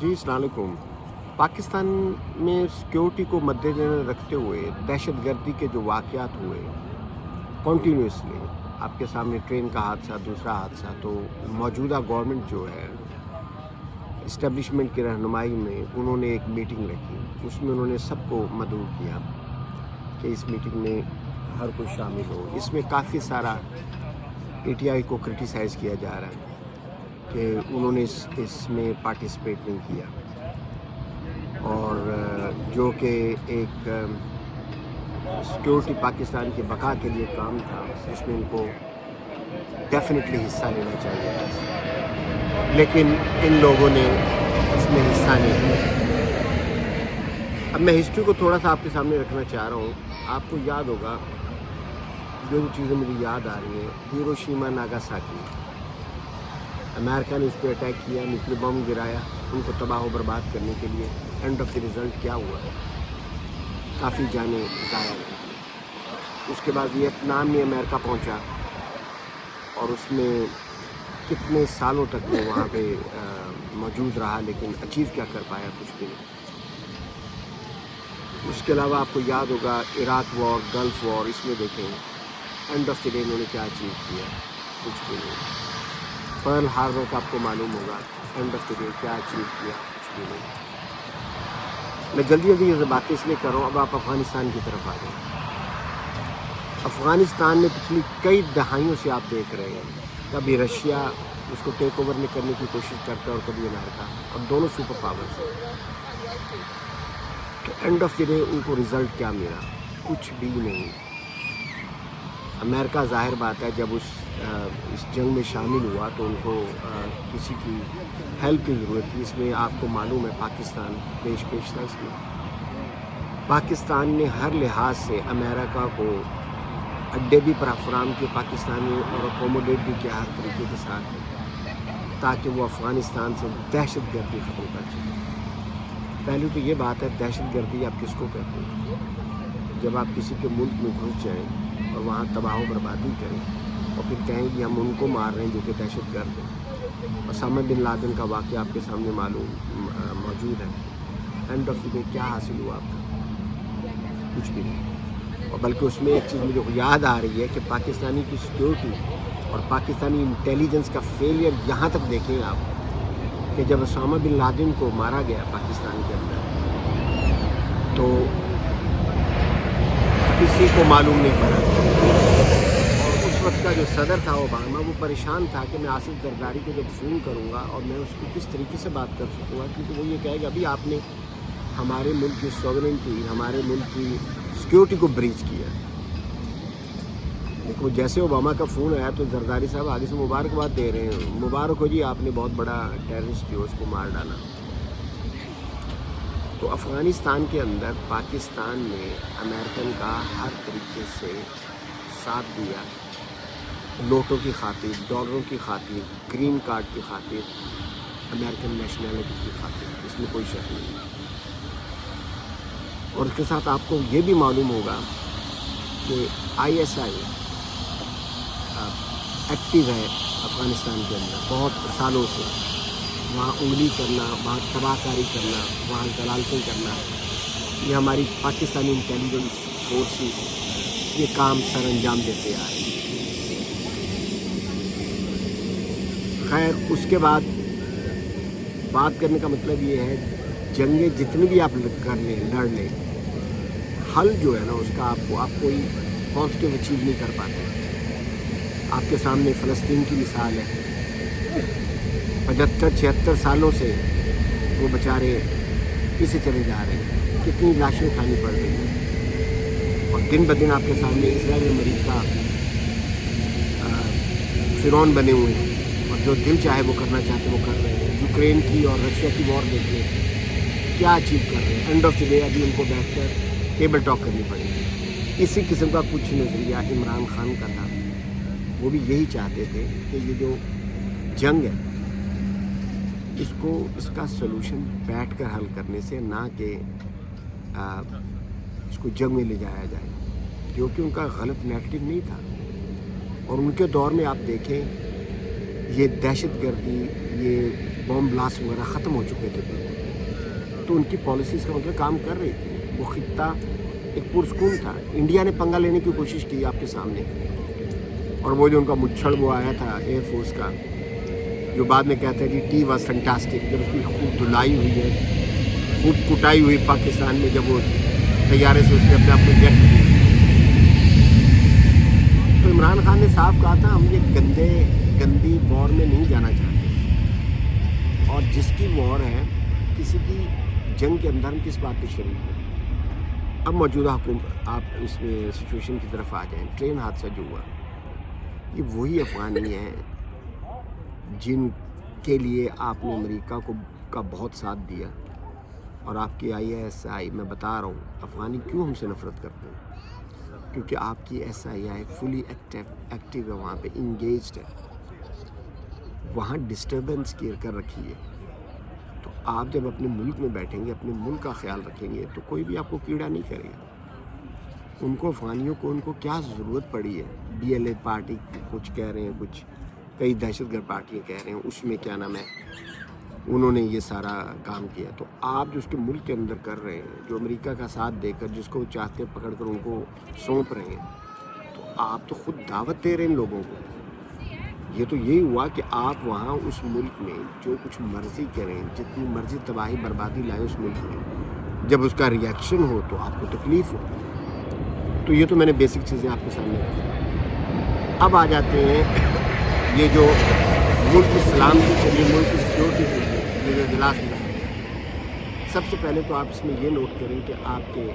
जी, अस्सलाम वालेकुम। पाकिस्तान में सिक्योरिटी को मद्देनज़र रखते हुए दहशतगर्दी के जो वाक़यात हुए कॉन्टीन्यूसली, आपके सामने ट्रेन का हादसा, दूसरा हादसा, तो मौजूदा गवर्नमेंट जो है इस्टेब्लिशमेंट की रहनुमाई में उन्होंने एक मीटिंग रखी। उसमें उन्होंने सबको मदऊ किया कि इस मीटिंग में हर कोई शामिल हो। इसमें काफ़ी सारा पीटीआई को क्रिटिसाइज़ किया जा रहा है कि उन्होंने इसमें पार्टिसिपेट नहीं किया, और जो कि एक सिक्योरिटी पाकिस्तान की बका के लिए काम था, उसमें उनको डेफिनेटली हिस्सा लेना चाहिए था, लेकिन इन लोगों ने इसमें हिस्सा नहीं लिया। अब मैं हिस्ट्री को थोड़ा सा आपके सामने रखना चाह रहा हूँ। आपको याद होगा, जो चीज़ें मुझे याद आ रही हैं, हिरोशिमा नागासाकी, अमेरिका ने उस पर अटैक किया, न्यूक्लियर बम गिराया उनको तबाह बर्बाद करने के लिए। एंड ऑफ द रिज़ल्ट क्या हुआ? काफ़ी जाने ज़ाया हुई। उसके बाद वियतनाम में अमेरिका पहुंचा, और उसमें कितने सालों तक वो वहाँ पे मौजूद रहा, लेकिन अचीव क्या कर पाया? कुछ भी नहीं। उसके अलावा आपको याद होगा इराक वॉर, गल्फ़ वॉर, इसमें देखें एंड ऑफ द डे उन्होंने क्या अचीव किया? कुछ भी नहीं। पर्ल हार्बर का आपको मालूम होगा, एंड ऑफ द डे क्या अचीव किया? कुछ भी नहीं। मैं जल्दी जल्दी ये बातें इसलिए कर रहा हूँ। अब आप अफ़गानिस्तान की तरफ आ जाएं। अफ़गानिस्तान में पिछली कई दहाइयों से आप देख रहे हैं, कभी रशिया उसको टेक ओवर में करने की कोशिश करता है और कभी अमेरिका, और दोनों सुपर पावर्स हैं। तो एंड ऑफ द डे उनको रिज़ल्ट क्या मिला? कुछ भी नहीं। अमेरिका ज़ाहिर बात है जब इस जंग में शामिल हुआ तो उनको किसी की हेल्प की ज़रूरत थी। इसमें आपको मालूम है पाकिस्तान पेश था। इसमें पाकिस्तान ने हर लिहाज से अमेरिका को अड्डे भी फराहम किए पाकिस्तान में, और अकोमोडेट भी किया हर तरीके के साथ, ताकि वो अफ़गानिस्तान से दहशतगर्दी ख़त्म कर सके। पहले तो ये बात है, दहशतगर्दी आप किसको कहते हैं? जब आप किसी के मुल्क में घुस जाएं और वहाँ तबाह बर्बादी करें, और फिर कहें कि हम उनको मार रहे हैं जो कि दहशतगर्द हैं। ओसामा बिन लादेन का वाक़या आपके सामने मौजूद है। एंड ऑफ द डे क्या हासिल हुआ आपका? कुछ भी नहीं। और बल्कि उसमें एक चीज़ मुझे याद आ रही है कि पाकिस्तानी की सिक्योरिटी और पाकिस्तानी इंटेलिजेंस का फेलियर यहाँ तक देखें आप, कि जब ओसामा बिन लादेन को मारा गया पाकिस्तान के अंदर, तो किसी को मालूम नहीं पड़ा। और उस वक्त का जो सदर था ओबामा, वो परेशान था कि मैं आसिफ जरदारी को जब फ़ोन करूँगा और मैं उसको किस तरीके से बात कर सकूँगा, क्योंकि वो ये कहेगा अभी आपने हमारे मुल्क की सॉवरेनिटी, हमारे मुल्क की सिक्योरिटी को ब्रीच किया। देखो, जैसे ओबामा का फ़ोन आया तो जरदारी साहब आगे से मुबारकबाद दे रहे हैं, मुबारक हो जी, आपने बहुत बड़ा टेररिस्ट जो उसको मार डाला। तो अफ़गानिस्तान के अंदर पाकिस्तान ने अमेरिकन का हर तरीके से साथ दिया, नोटों की खातिर, डॉलरों की खातिर, ग्रीन कार्ड की खातिर, अमेरिकन नेशनलिटी की खातिर, इसमें कोई शक नहीं। और इसके साथ आपको ये भी मालूम होगा कि ISI एक्टिव है अफ़गानिस्तान के अंदर बहुत सालों से। वहाँ उंगली करना, वहाँ तबाहकारी करना, वहाँ जलालतें करना, ये हमारी पाकिस्तानी इंटेलिजेंस फोर्सेस ये काम सर अंजाम देते आ रहे हैं। खैर, उसके बाद बात करने का मतलब ये है, जंगें जितनी भी आप लड़ लें, हल जो है ना उसका आप कोई पॉजिटिव अचीव नहीं कर पाते। आपके सामने फ़लस्तीन की मिसाल है। 75-76 सालों से वो बेचारे पीछे चले जा रहे हैं, कितनी लाशें उठानी पड़ रही हैं। और दिन ब दिन आपके सामने इजराइल, अमेरिका फिरौन बने हुए हैं, और जो दिल चाहे वो करना चाहते वो कर रहे हैं। यूक्रेन की और रशिया की वॉर देख लें, क्या अचीव कर रहे हैं। एंड ऑफ द डे अभी उनको बैठकर टेबल टॉक करनी पड़ेगी। इसी किस्म का कुछ नज़रिया इमरान खान का था। वो भी यही चाहते थे कि ये जो जंग है इसका सलूशन बैठ कर हल करने से, ना कि इसको जंग में ले जाया जाए, क्योंकि उनका गलत नेगेटिव नहीं था। और उनके दौर में आप देखें یہ دہشت گردی، یہ بم بلاسٹ وغیرہ ختم ہو چکے تھے بالکل، تو ان کی پالیسیز کا مطلب کام کر رہی تھی. وہ خطہ ایک پرسکون تھا. انڈیا نے پنگا لینے کی کوشش کی آپ کے سامنے، اور وہ جو ان کا مچھڑ وہ آیا تھا ایئر فورس کا، جو بعد میں کہتا ہے کہ ٹی واز فینٹاسٹک، جب اس کی خوب دھلائی ہوئی ہے، خوب کٹائی ہوئی پاکستان میں، جب وہ طیارے سے اس نے اپنے آپ کو جیٹ کیا. تو عمران خان نے صاف کہا تھا ہم یہ گندی وار میں نہیں جانا چاہتے، اور جس کی وار ہے، کسی کی جنگ کے اندر ہم کس بات پہ شریک ہیں. اب موجودہ حکومت، آپ اس میں سچویشن کی طرف آ جائیں. ٹرین حادثہ جو ہوا، یہ وہی افغانی ہیں جن کے لیے آپ نے امریکہ کا بہت ساتھ دیا، اور آپ کی ISI، میں بتا رہا ہوں افغانی کیوں ہم سے نفرت کرتے ہیں، کیونکہ آپ کی SII فلی ایکٹیو ہے، وہاں پہ انگیجڈ ہے، وہاں ڈسٹربنس کر رکھی ہے. تو آپ جب اپنے ملک میں بیٹھیں گے، اپنے ملک کا خیال رکھیں گے، تو کوئی بھی آپ کو کیڑا نہیں کرے گا. ان کو افغانیوں کو، ان کو کیا ضرورت پڑی ہے؟ BLA پارٹی کچھ کہہ رہے ہیں، کچھ کئی دہشت گرد پارٹیاں کہہ رہے ہیں، اس میں کیا نام ہے، انہوں نے یہ سارا کام کیا. تو آپ جو اس کے ملک کے اندر کر رہے ہیں، جو امریکہ کا ساتھ دے کر، جس کو چاہتے پکڑ کر ان کو سونپ رہے ہیں، تو آپ تو خود دعوت دے رہے ہیں ان لوگوں کو. یہ تو یہی ہوا کہ آپ وہاں اس ملک میں جو کچھ مرضی کریں، جتنی مرضی تباہی بربادی لائیں اس ملک میں، جب اس کا ریئیکشن ہو تو آپ کو تکلیف ہو. تو یہ تو میں نے بیسک چیزیں آپ کے سامنے رکھی. اب آ جاتے ہیں یہ جو ملک اسلام کی چلیے، ملک سیکورٹی کے لیے یہ جو اجلاس میں ہے، سب سے پہلے تو آپ اس میں یہ نوٹ کریں کہ آپ کے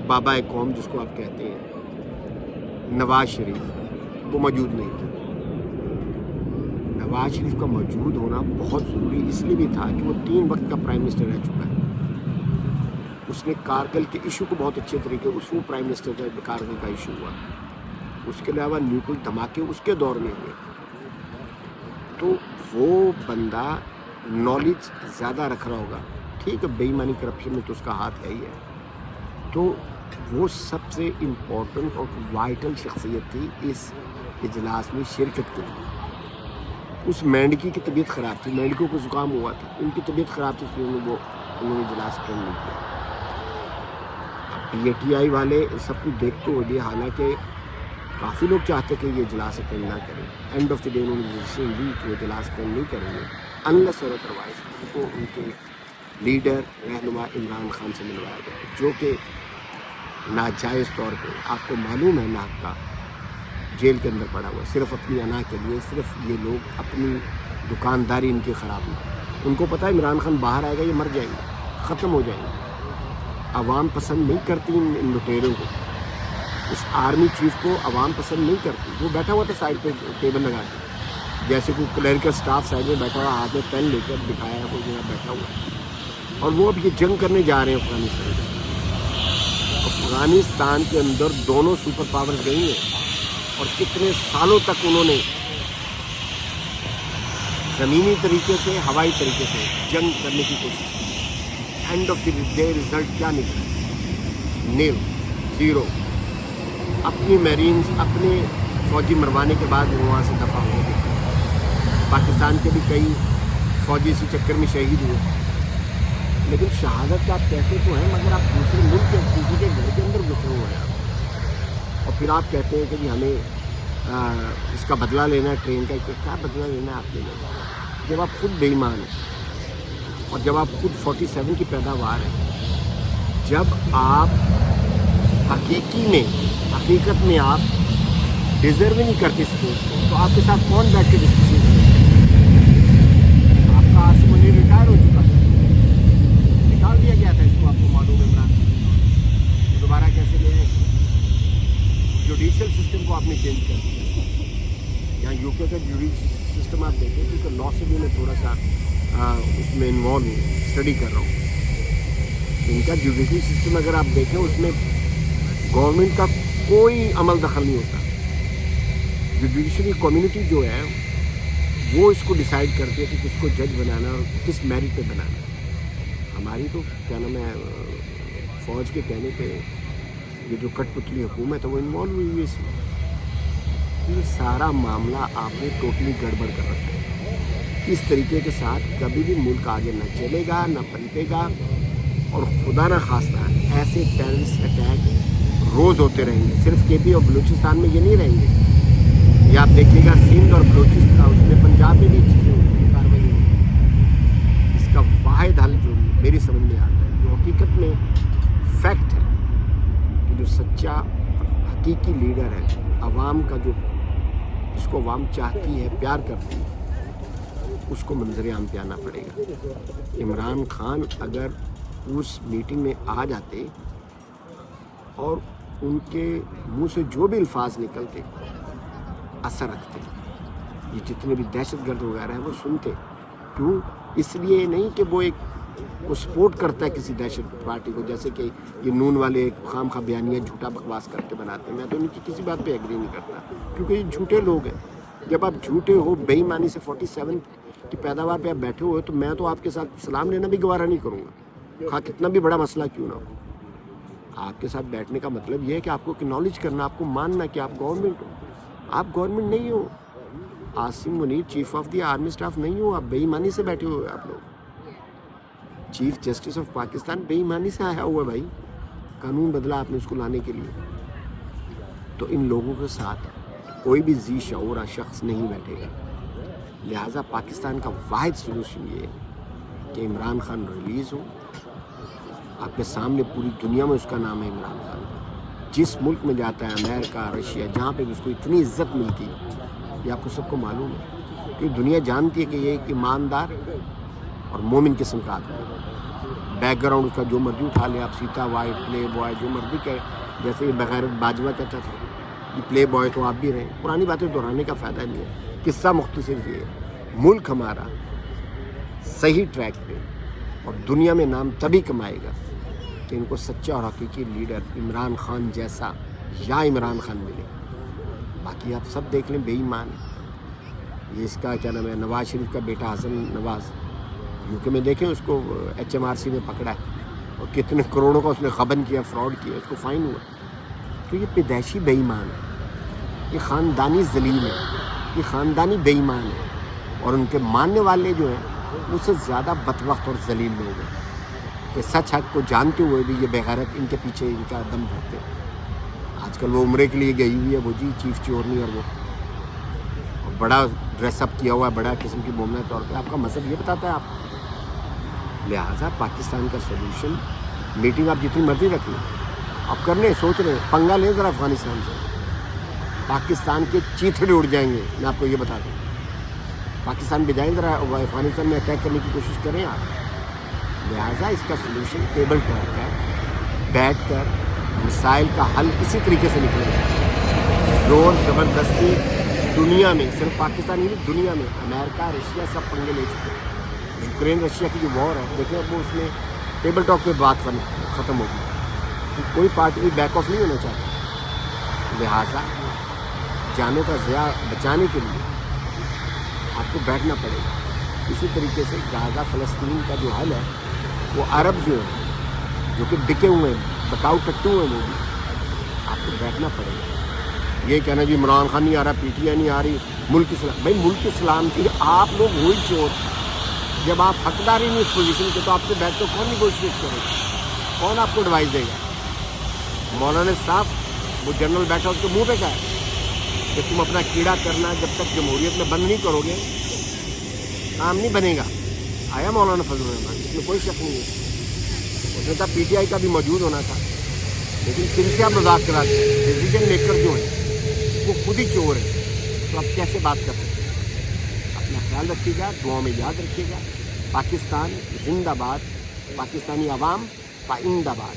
بابا قوم جس کو آپ کہتے ہیں نواز شریف، وہ موجود نہیں تھے. نواز شریف کا موجود ہونا بہت ضروری اس لیے بھی تھا کہ وہ 3 وقت کا پرائم منسٹر رہ چکا ہے. اس نے کارگل کے ایشو کو بہت اچھے طریقے، اس وہ پرائم منسٹر کا کارگل کا ایشو ہوا. اس کے علاوہ نیوکل دھماکے اس کے دور میں ہوئے. تو وہ بندہ نالج زیادہ رکھ رہا ہوگا، ٹھیک ہے، بے ایمانی کرپشن میں تو اس کا ہاتھ ہے ہی ہے. تو وہ سب سے امپورٹنٹ اور وائٹل شخصیت تھی اس اجلاس میں شرکت کے لیے. اس مینڈکی کی طبیعت خراب تھی، مینڈکوں کو زکام ہوا تھا، ان کی طبیعت خراب تھی، اس لیے انہوں نے اجلاس اٹینڈ نہیں کیا. PTI والے سب کچھ دیکھتے ہوئے، حالانکہ کافی لوگ چاہتے کہ یہ اجلاس اٹینڈ نہ کریں. اینڈ آف دی ڈے انہوں نے ڈیسیژن لی کہ وہ اجلاس اٹینڈ نہیں کریں گے انلیس اور ادروائز ان کو ان کے لیڈر رہنما عمران خان سے ملوایا جائے، جو کہ ناجائز طور پہ آپ کو معلوم ہے ناک کا جیل کے اندر پڑا ہوا ہے، صرف اپنی انا کے لیے. صرف یہ لوگ اپنی دکانداری ان کی خراب نہ، ان کو پتہ ہے عمران خان باہر آئے گا یہ مر جائیں گے، ختم ہو جائیں گے. عوام پسند نہیں کرتی ان لٹیروں کو، اس آرمی چیف کو عوام پسند نہیں کرتی. وہ بیٹھا ہوا تھا سائڈ پہ ٹیبل لگا کے، جیسے کوئی کلریکل سٹاف سائڈ میں بیٹھا ہوا، ہاتھ میں پین لے کر دکھایا ہے کوئی جگہ بیٹھا ہوا. اور وہ اب یہ جنگ کرنے جا رہے ہیں افغانستان کے. افغانستان کے اندر دونوں سپر پاورز گئی ہیں، اور کتنے سالوں تک انہوں نے زمینی طریقے سے، ہوائی طریقے سے جنگ کرنے کی کوشش کی. And of the day result کیا نکلا؟ نیل، زیرو. اپنی میرینز، اپنے فوجی مروانے کے بعد وہ وہاں سے دفع ہو گئے. پاکستان کے بھی کئی فوجی اسی چکر میں شہید ہوئے. لیکن شہادت کا آپ کہتے تو ہیں، مگر آپ دوسرے ملک کے کسی کے گھر کے اندر گھسے ہوئے ہیں آپ، اور پھر آپ کہتے ہیں کہ جی ہمیں اس کا بدلہ لینا ہے ٹرین کا. کیا بدلہ لینا ہے آپ کے لیے، جب آپ خود بے ایمان ہیں، اور جب آپ خود 47 کی پیداوار ہیں، جب آپ حقیقت میں آپ ڈیزرو نہیں کرتے اس پوسٹ کو، تو آپ کے ساتھ کون بیٹھ کے ڈسکشن کرے؟ آپ کا عاصم منیر ریٹائر ہو چکا تھا، نکال دیا گیا تھا اس کو، آپ کو معلوم ہے عمران خان دوبارہ کیسے لے آئے. جوڈیشل سسٹم کو آپ نے چینج کر دیا. یہاں UK کا جوڈیشل سسٹم آپ دیکھیں، کیونکہ لا سے بھی میں تھوڑا سا اس میں انوالو ہوں، اسٹڈی کر رہا ہوں. ان کا جوڈیشل سسٹم اگر آپ دیکھیں، اس میں گورنمنٹ کا کوئی عمل دخل نہیں ہوتا. جوڈیشری کمیونٹی جو ہے وہ اس کو ڈیسائیڈ کرتی ہے کہ کس کو جج بنانا اور کس میرٹ پہ بنانا. ہماری تو کیا نام ہے، فوج کے کہنے پہ یہ جو کٹ پتلی حکومت ہے وہ انوالو ہوئی ہوئی اس میں. ये सारा मामला आपने टोटली गड़बड़ कर रखा है। इस तरीके के साथ कभी भी मुल्क आगे न चलेगा, न पनपेगा, और खुदा न खास्ता ऐसे टेररिस्ट अटैक रोज़ होते रहेंगे। सिर्फ केपी और बलूचिस्तान में ये नहीं रहेंगे, ये आप देखिएगा सिंध और बलूचिस्तान, उसमें पंजाब में भी चीज़ें होती हैं, कार्रवाई होती। इसका वाहिद हल जो मेरी समझ में आता है, जो हकीकत में फैक्ट है, कि जो सच्चा हकीकी लीडर है, अवाम का जो, जिसको अवाम चाहती है, प्यार करती है, उसको मंजर-ए-आम पे आना पड़ेगा। इमरान खान अगर उस मीटिंग में आ जाते और उनके मुंह से जो भी अल्फाज निकलते असर रखते, ये जितने भी दहशतगर्द वगैरह हैं वो सुनते। क्यों? इसलिए नहीं कि वो एक को सपोर्ट करता है किसी दहशत पार्टी को, जैसे कि ये नून वाले खाम खा बयानियाँ झूठा बकवास करके बनाते हैं। मैं तो उनकी किसी बात पे एग्री नहीं करता, क्योंकि ये झूठे लोग हैं। जब आप झूठे हो, बेईमानी से 47 की पैदावार पे आप बैठे हुए हो, तो मैं तो आपके साथ सलाम लेना भी गवारा नहीं करूँगा, हाँ कितना भी बड़ा मसला क्यों ना हो। आपके साथ बैठने का मतलब ये है कि आपको एक्नॉलेज करना, आपको मानना कि आप गवर्नमेंट हो। आप गवर्नमेंट नहीं हो, Asim Munir chief of the army staff नहीं हो, आप बेईमानी से बैठे हुए आप लोग। चीफ जस्टिस ऑफ पाकिस्तान बेईमानी से आया हुआ भाई, कानून बदला आपने उसको लाने के लिए। तो इन लोगों के साथ कोई भी जी शऊर शख्स नहीं बैठेगा। लिहाजा पाकिस्तान का वाहिद सलूशन ये है कि इमरान खान रिलीज़ हो। आपके सामने पूरी दुनिया में उसका नाम है इमरान खान। जिस मुल्क में जाता है, अमेरिका, रशिया, जहाँ पे भी उसको इतनी इज्जत मिलती है, ये आपको सबको मालूम है, कि दुनिया जानती है कि ये एक ईमानदार और मोमिन किस्म का आदमी है। बैकग्राउंड उसका जो मर्जी उठा ले आप, सीता वाइट, प्ले बॉय, जो मर्जी कहे, जैसे ये बगैर बाजवा कहता था कि प्ले बॉय तो आप भी रहें। पुरानी बातें दोहराने का फ़ायदा नहीं है। किस्सा मुख्तसर ये है, मुल्क हमारा सही ट्रैक पे और दुनिया में नाम तभी कमाएगा कि इनको सच्चा और हकीकी लीडर इमरान खान जैसा या इमरान खान मिले। बाकी आप सब देख लें, बेईमान है। ये इसका क्या नाम है, नवाज शरीफ का बेटा हसन नवाज, यूके में देखें उसको HMRC ने पकड़ा है और कितने करोड़ों का उसने खबन किया, फ्रॉड किया, उसको फाइन हुआ। तो ये पैदाइशी बेईमान है, ये ख़ानदानी जलील है, ये ख़ानदानी बेईमान है, और उनके मानने वाले जो हैं उससे ज़्यादा बदबख्त और जलील लोग हैं कि सच हक को जानते हुए भी ये बेगैरत इनके पीछे इनका दम भरते हैं। आजकल वो उम्रे के लिए गई हुई है वो जी चीफ चोरनी, और वो और बड़ा ड्रेसअप किया हुआ है, बड़ा किस्म की मोमना तौर पे। आपका मजहब ये बताता है आपको। लिहाजा पाकिस्तान का सोल्यूशन, मीटिंग आप जितनी मर्जी रख लें, आप करने सोच रहे, पंगा लें ज़रा अफगानिस्तान से, पाकिस्तान के चीथड़े उड़ जाएंगे। मैं आपको ये बता दूँ, पाकिस्तान पे जाएँ ज़रा, अफगानिस्तान में अटैक करने की कोशिश करें आप। लिहाजा इसका सोल्यूशन टेबल टॉक है, बैठ कर मसाइल का हल इसी तरीके से निकलेगा। जोर ज़बरदस्ती दुनिया में, सिर्फ पाकिस्तान ही नहीं, दुनिया में अमेरिका, रशिया सब पंगे ले चुके हैं। यूक्रेन रशिया की जो वॉर है, देखिए वो उसमें टेबल टॉक पे बात ख़त्म होगी, तो कोई पार्टी भी बैक ऑफ नहीं होना चाहती। लिहाजा जानों का ज़िया बचाने के लिए आपको बैठना पड़ेगा। इसी तरीके से गाज़ा फ़लस्तीन का जो हल है, वो अरब जो है, जो कि बिके हुए हैं, बकाऊ टट्टू हैं, वो भी आपको बैठना पड़ेगा। ये कहना जी इमरान खान नहीं आ रहा, PTI नहीं आ रही, मुल्क इस्लाम, भाई मुल्क इस्लाम की आप लोग वही चोर। जब आप हकदार ही नहीं इस पोजीशन के, तो आपसे बैठ कर कौन निगोशिएट करेगा, कौन आपको एडवाइस देगा? मौलाना साहब, वो जनरल बैठा उसके मुँह पे क्या है कि तुम अपना कीड़ा करना जब तक जमहूरियत में बंद नहीं करोगे काम नहीं बनेगा। आया मौलाना फजल रहमान, इसमें कोई शक नहीं है। उसने कहा PTI का भी मौजूद होना था, लेकिन किनसे आप मजाक कराते हैं? डिसीजन मेकर जो है वो खुद ही चोर है, तो आप कैसे बात कर सकते हैं? अपना ख्याल रखिएगा, दुआओं में याद रखिएगा। पाकिस्तान जिंदाबाद, पाकिस्तानी अवाम पाइंदाबाद।